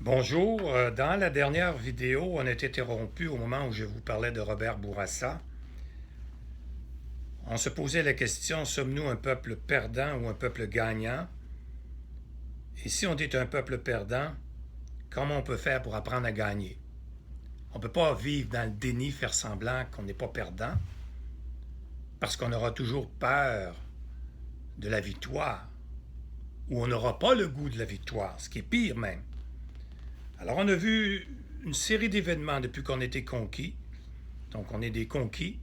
Bonjour, dans la dernière vidéo, on est interrompu au moment où je vous parlais de Robert Bourassa. On se posait la question, sommes-nous un peuple perdant ou un peuple gagnant? Et si on est un peuple perdant, comment on peut faire pour apprendre à gagner? On ne peut pas vivre dans le déni, faire semblant qu'on n'est pas perdant, parce qu'on aura toujours peur de la victoire, ou on n'aura pas le goût de la victoire, ce qui est pire même. Alors on a vu une série d'événements depuis qu'on était conquis. Donc on est des conquis,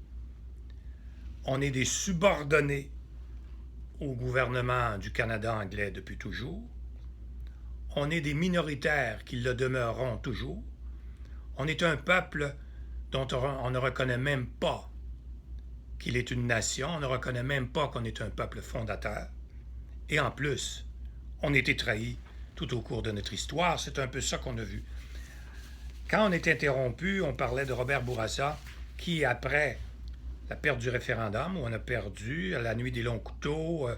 on est des subordonnés au gouvernement du Canada anglais depuis toujours, on est des minoritaires qui le demeureront toujours, on est un peuple dont on ne reconnaît même pas qu'il est une nation, on ne reconnaît même pas qu'on est un peuple fondateur, et en plus, on a été trahis tout au cours de notre histoire, c'est un peu ça qu'on a vu. Quand on est interrompu, on parlait de Robert Bourassa, qui, après la perte du référendum, où on a perdu, à la nuit des longs couteaux,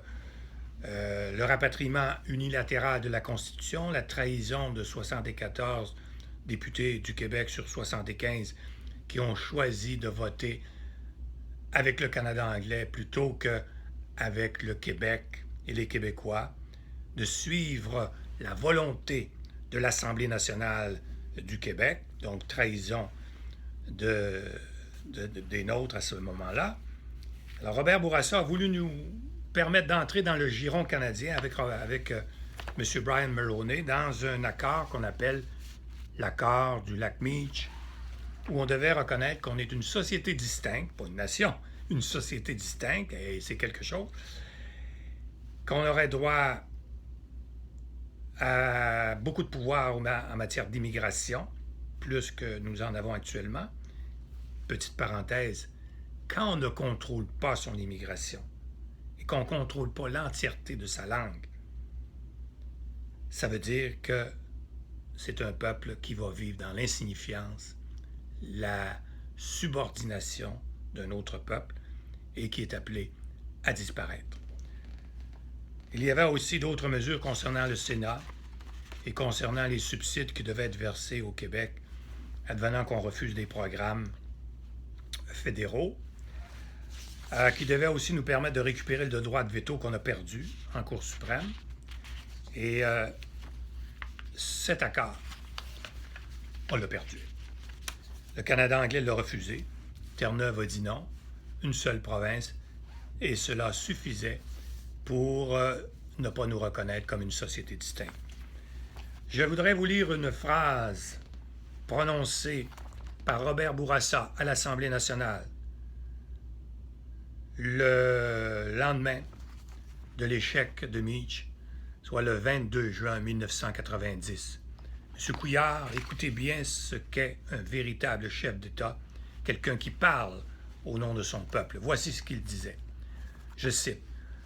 le rapatriement unilatéral de la Constitution, la trahison de 74 députés du Québec sur 75 qui ont choisi de voter avec le Canada anglais plutôt qu'avec le Québec et les Québécois, de suivre la volonté de l'Assemblée nationale du Québec, donc trahison des nôtres à ce moment-là. Alors Robert Bourassa a voulu nous permettre d'entrer dans le giron canadien avec M. Brian Mulroney dans un accord qu'on appelle l'accord du lac Meach, où on devait reconnaître qu'on est une société distincte, pas une nation, une société distincte, et c'est quelque chose, qu'on aurait droit à beaucoup de pouvoir en matière d'immigration, plus que nous en avons actuellement. Petite parenthèse, quand on ne contrôle pas son immigration et qu'on ne contrôle pas l'entièreté de sa langue, ça veut dire que c'est un peuple qui va vivre dans l'insignifiance, la subordination d'un autre peuple et qui est appelé à disparaître. Il y avait aussi d'autres mesures concernant le Sénat et concernant les subsides qui devaient être versés au Québec, advenant qu'on refuse des programmes fédéraux, qui devaient aussi nous permettre de récupérer le droit de veto qu'on a perdu en Cour suprême. Et cet accord, on l'a perdu. Le Canada anglais l'a refusé. Terre-Neuve a dit non. Une seule province. Et cela suffisait pour ne pas nous reconnaître comme une société distincte. Je voudrais vous lire une phrase prononcée par Robert Bourassa à l'Assemblée nationale le lendemain de l'échec de Meach, soit le 22 juin 1990. M. Couillard, écoutez bien ce qu'est un véritable chef d'État, quelqu'un qui parle au nom de son peuple. Voici ce qu'il disait. Je cite,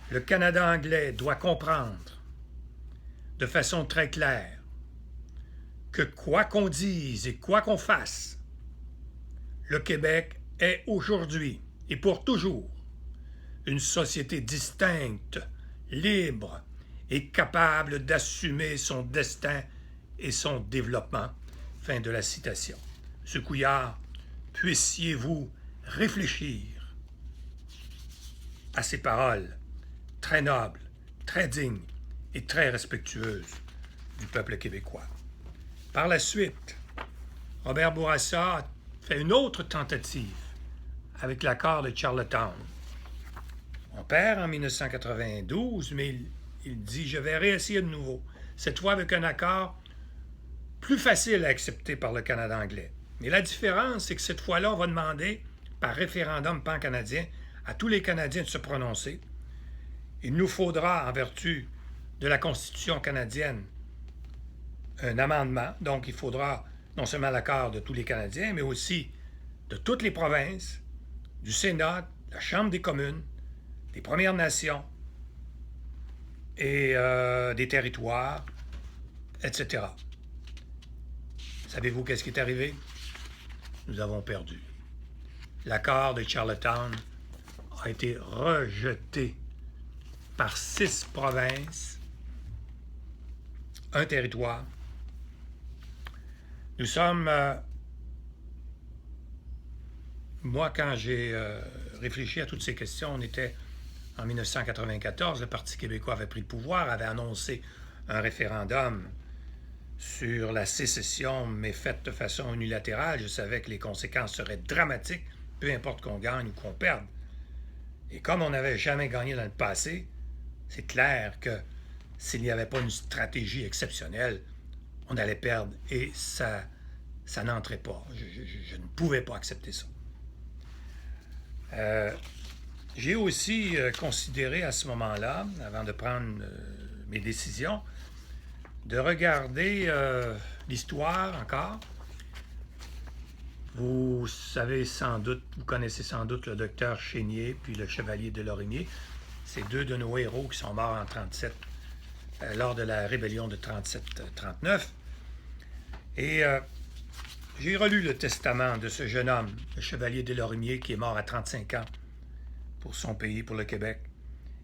« Le Canada anglais doit comprendre de façon très claire que quoi qu'on dise et quoi qu'on fasse, le Québec est aujourd'hui et pour toujours une société distincte, libre et capable d'assumer son destin et son développement. » Fin de la citation. M. Couillard, puissiez-vous réfléchir à ces paroles très nobles, très dignes et très respectueuses du peuple québécois. Par la suite, Robert Bourassa fait une autre tentative avec l'accord de Charlottetown. On perd en 1992, mais il dit « Je vais réessayer de nouveau, cette fois avec un accord plus facile à accepter par le Canada anglais. » Mais la différence, c'est que cette fois-là, on va demander, par référendum pan-canadien, à tous les Canadiens de se prononcer. Il nous faudra, en vertu de la Constitution canadienne, un amendement. Donc, il faudra non seulement l'accord de tous les Canadiens, mais aussi de toutes les provinces, du Sénat, de la Chambre des communes, des Premières Nations et des territoires, etc. Savez-vous qu'est-ce qui est arrivé? Nous avons perdu. L'accord de Charlottetown a été rejeté par 6 provinces, un territoire Nous sommes... moi, quand j'ai réfléchi à toutes ces questions, on était en 1994, le Parti québécois avait pris le pouvoir, avait annoncé un référendum sur la sécession, mais faite de façon unilatérale. Je savais que les conséquences seraient dramatiques, peu importe qu'on gagne ou qu'on perde. Et comme on n'avait jamais gagné dans le passé, c'est clair que s'il n'y avait pas une stratégie exceptionnelle, on allait perdre et ça n'entrait pas. Je ne pouvais pas accepter ça. J'ai aussi considéré à ce moment-là, avant de prendre mes décisions, de regarder l'histoire encore. Vous savez sans doute, vous connaissez sans doute le docteur Chénier puis le chevalier de Lorimier. C'est deux de nos héros qui sont morts en 1937 lors de la rébellion de 37-39. Et j'ai relu le testament de ce jeune homme, le chevalier de Lorimier, qui est mort à 35 ans pour son pays, pour le Québec.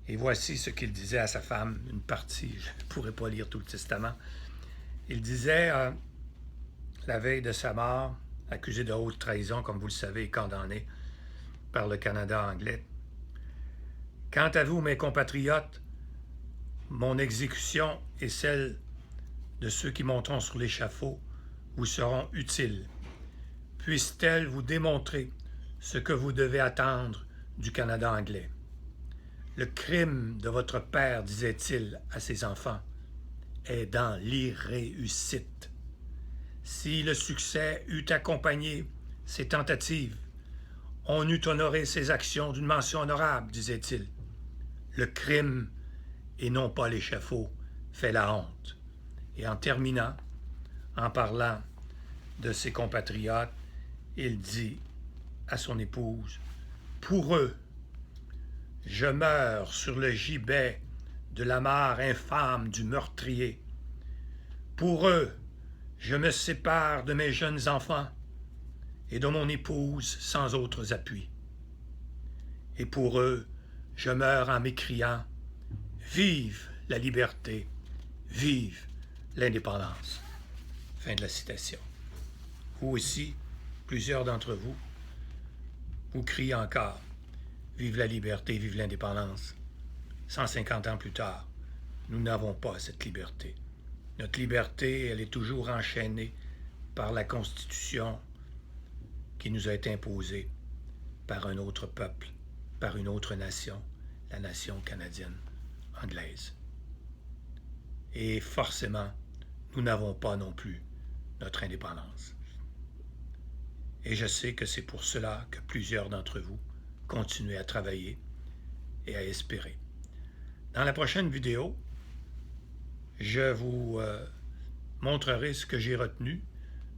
Et voici ce qu'il disait à sa femme, une partie, je ne pourrais pas lire tout le testament. Il disait, la veille de sa mort, accusé de haute trahison, comme vous le savez, et condamné par le Canada anglais. « Quant à vous, mes compatriotes, mon exécution et celle de ceux qui monteront sur l'échafaud vous seront utiles. Puisse-t-elle vous démontrer ce que vous devez attendre du Canada anglais. Le crime de votre père, disait-il à ses enfants, est dans l'irréussite. Si le succès eût accompagné ses tentatives, on eût honoré ses actions d'une mention honorable, disait-il. Le crime, et non pas l'échafaud, fait la honte. Et en terminant, en parlant de ses compatriotes, il dit à son épouse, « Pour eux, je meurs sur le gibet de la mare infâme du meurtrier. Pour eux, je me sépare de mes jeunes enfants et de mon épouse sans autres appuis. Et pour eux, je meurs en m'écriant « Vive la liberté, vive l'indépendance ». Fin de la citation. Vous aussi, plusieurs d'entre vous, vous criez encore « Vive la liberté, vive l'indépendance ». 150 ans plus tard, nous n'avons pas cette liberté. Notre liberté, elle est toujours enchaînée par la Constitution qui nous a été imposée par un autre peuple, par une autre nation, la nation canadienne anglaise. Et forcément, nous n'avons pas non plus notre indépendance. Et je sais que c'est pour cela que plusieurs d'entre vous continuez à travailler et à espérer. Dans la prochaine vidéo, je vous montrerai ce que j'ai retenu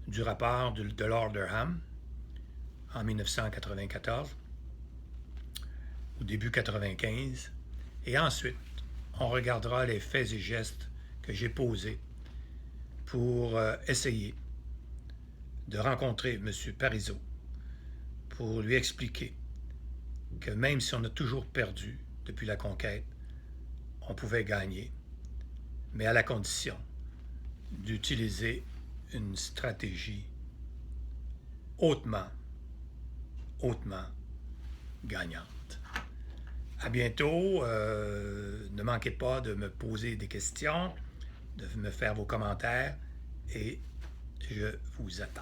du rapport de Lord Durham en 1994, au début 1995, et ensuite, on regardera les faits et gestes que j'ai posés pour essayer de rencontrer M. Parizeau pour lui expliquer que même si on a toujours perdu depuis la conquête, on pouvait gagner, mais à la condition d'utiliser une stratégie hautement gagnante. À bientôt. Ne manquez pas de me poser des questions, de me faire vos commentaires et je vous attends.